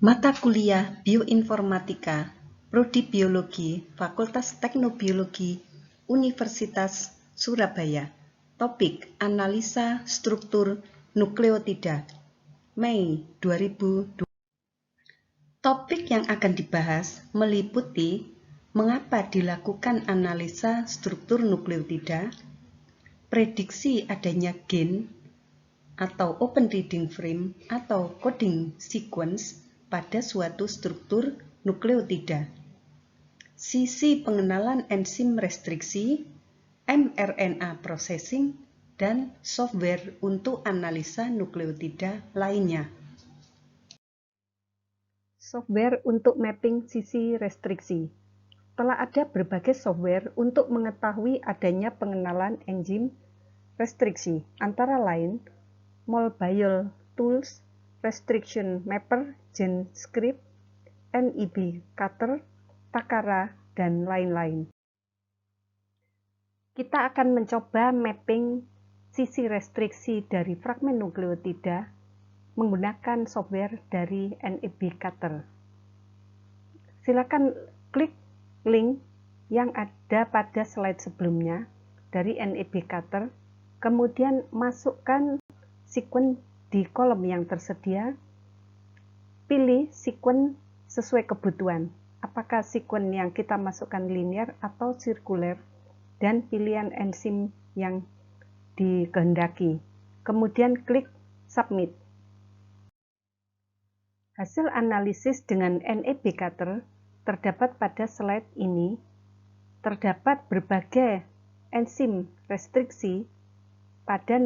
Mata kuliah Bioinformatika, Prodi Biologi, Fakultas Teknobiologi, Universitas Surabaya. Topik Analisa Struktur Nukleotida, Mei 2020. Topik yang akan dibahas meliputi mengapa dilakukan analisa struktur nukleotida, prediksi adanya gen atau open reading frame atau coding sequence pada suatu struktur nukleotida, sisi pengenalan enzim restriksi, mRNA processing, dan software untuk analisa nukleotida lainnya. Software untuk mapping sisi restriksi. Telah ada berbagai software untuk mengetahui adanya pengenalan enzim restriksi, antara lain MolBiol Tools, Restriction Mapper, GenScript, NEB Cutter, Takara, dan lain-lain. Kita akan mencoba mapping sisi restriksi dari fragmen nukleotida menggunakan software dari NEB Cutter. Silakan klik link yang ada pada slide sebelumnya dari NEB Cutter, kemudian masukkan sequence di kolom yang tersedia, pilih sequence sesuai kebutuhan, apakah sequence yang kita masukkan linear atau sirkuler, dan pilihan enzim yang dikehendaki. Kemudian klik submit. Hasil analisis dengan NEB Cutter terdapat pada slide ini. Terdapat berbagai enzim restriksi pada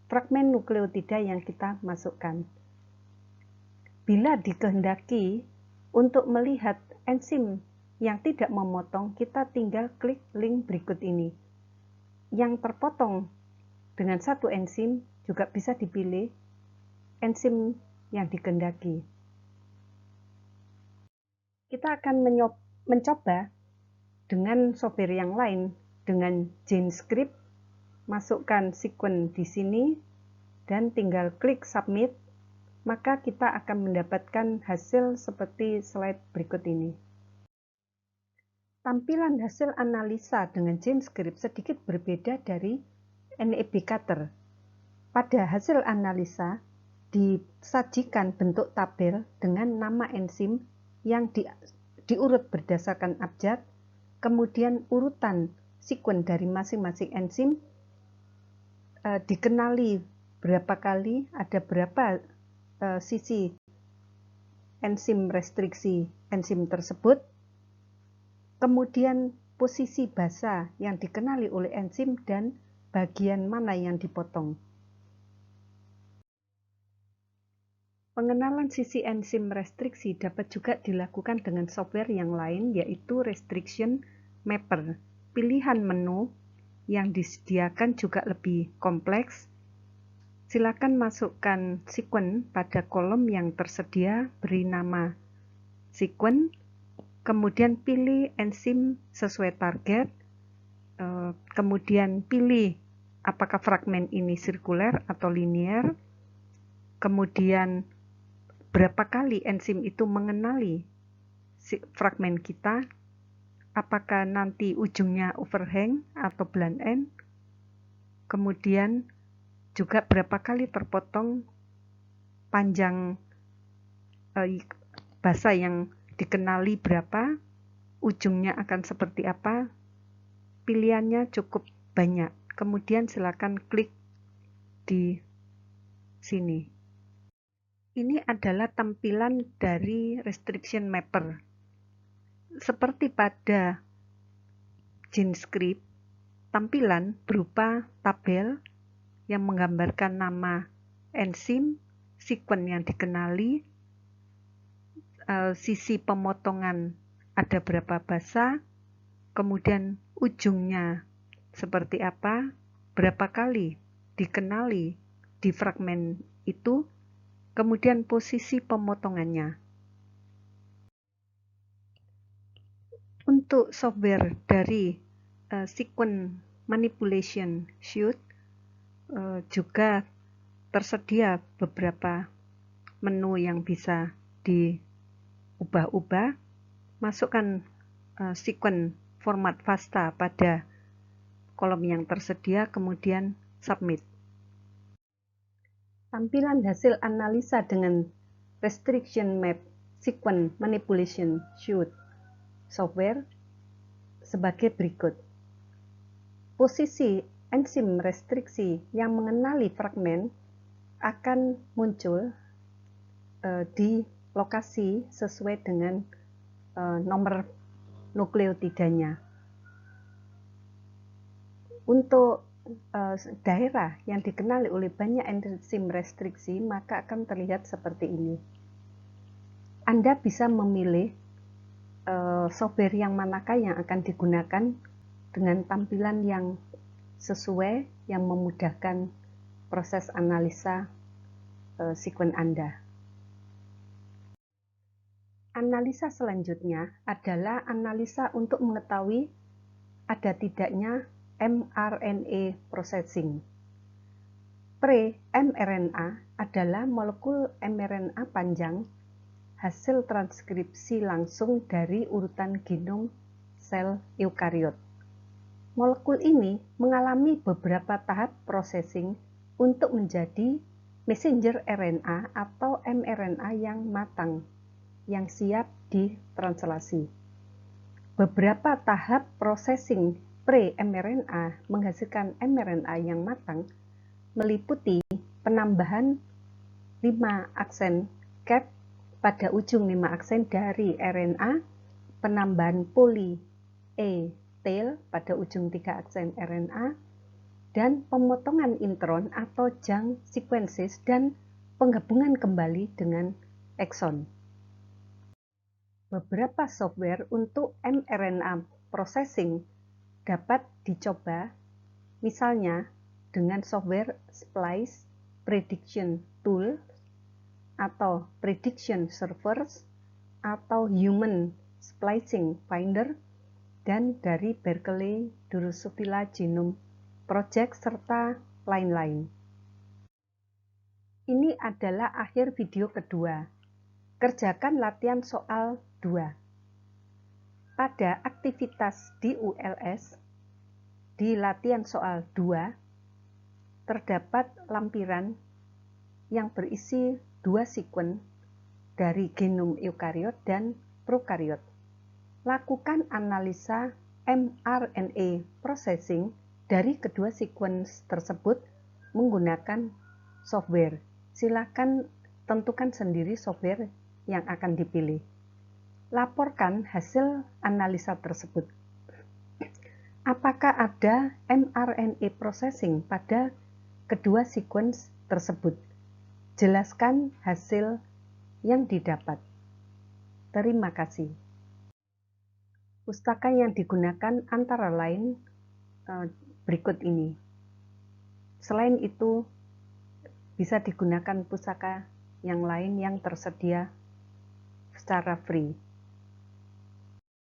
fragmen nukleotida yang kita masukkan. Bila dikehendaki untuk melihat enzim yang tidak memotong, kita tinggal klik link berikut ini. Yang terpotong dengan satu enzim juga bisa dipilih enzim yang dikehendaki. Kita akan mencoba dengan software yang lain, dengan GenScript. Masukkan sequence di sini dan tinggal klik submit, maka kita akan mendapatkan hasil seperti slide berikut ini. Tampilan hasil analisa dengan GenScript sedikit berbeda dari NEB Cutter. Pada hasil analisa disajikan bentuk tabel dengan nama enzim yang diurut berdasarkan abjad, kemudian urutan sequence dari masing-masing enzim dikenali berapa kali, ada berapa sisi enzim restriksi enzim tersebut, kemudian posisi basa yang dikenali oleh enzim dan bagian mana yang dipotong. Pengenalan sisi enzim restriksi dapat juga dilakukan dengan software yang lain, yaitu Restriction Mapper. Pilihan menu yang disediakan juga lebih kompleks. Silakan masukkan sequence pada kolom yang tersedia, beri nama sequence, kemudian pilih enzim sesuai target, kemudian pilih apakah fragmen ini sirkuler atau linear, kemudian berapa kali enzim itu mengenali fragmen kita, apakah nanti ujungnya overhang atau blunt end, kemudian juga berapa kali terpotong, panjang basa yang dikenali berapa, ujungnya akan seperti apa, pilihannya cukup banyak. Kemudian silakan klik di sini. Ini adalah tampilan dari Restriction Mapper. Seperti pada GenScript, tampilan berupa tabel yang menggambarkan nama enzim, sequence yang dikenali, sisi pemotongan ada berapa basa, kemudian ujungnya seperti apa, berapa kali dikenali di fragmen itu, kemudian posisi pemotongannya. Untuk software dari sequence manipulation suite juga tersedia beberapa menu yang bisa diubah-ubah, masukkan sekuen format FASTA pada kolom yang tersedia, kemudian submit. Tampilan hasil analisa dengan Restriction Map Sequence Manipulation Suite software sebagai berikut. Posisi enzim restriksi yang mengenali fragmen akan muncul di lokasi sesuai dengan nomor nukleotidanya. Untuk daerah yang dikenali oleh banyak enzim restriksi, maka akan terlihat seperti ini. Anda bisa memilih software yang manakah yang akan digunakan dengan tampilan yang sesuai, yang memudahkan proses analisa sekuen Anda. Analisa selanjutnya adalah analisa untuk mengetahui ada tidaknya mRNA processing. Pre-mRNA adalah molekul mRNA panjang hasil transkripsi langsung dari urutan genom sel eukariot. Molekul ini mengalami beberapa tahap processing untuk menjadi messenger RNA atau mRNA yang matang, yang siap ditranslasi. Beberapa tahap processing pre-mRNA menghasilkan mRNA yang matang meliputi penambahan 5 aksen cap pada ujung 5 aksen dari RNA, penambahan poli A tail pada ujung 3 aksen RNA, dan pemotongan intron atau junk sequences dan penggabungan kembali dengan ekson. Beberapa software untuk mRNA processing dapat dicoba, misalnya dengan software Splice Prediction Tool atau Prediction Servers atau Human Splicing Finder, dan dari Berkeley Drosophila Genome Project serta lain-lain. Ini adalah akhir video kedua. Kerjakan latihan soal 2. Pada aktivitas di ULS, di latihan soal 2, terdapat lampiran yang berisi 2 sekuen dari genom eukariot dan prokariot. Lakukan analisa mRNA processing dari kedua sequence tersebut menggunakan software. Silakan tentukan sendiri software yang akan dipilih. Laporkan hasil analisa tersebut. Apakah ada mRNA processing pada kedua sequence tersebut? Jelaskan hasil yang didapat. Terima kasih. Pustaka yang digunakan antara lain berikut ini. Selain itu, bisa digunakan pustaka yang lain yang tersedia secara free.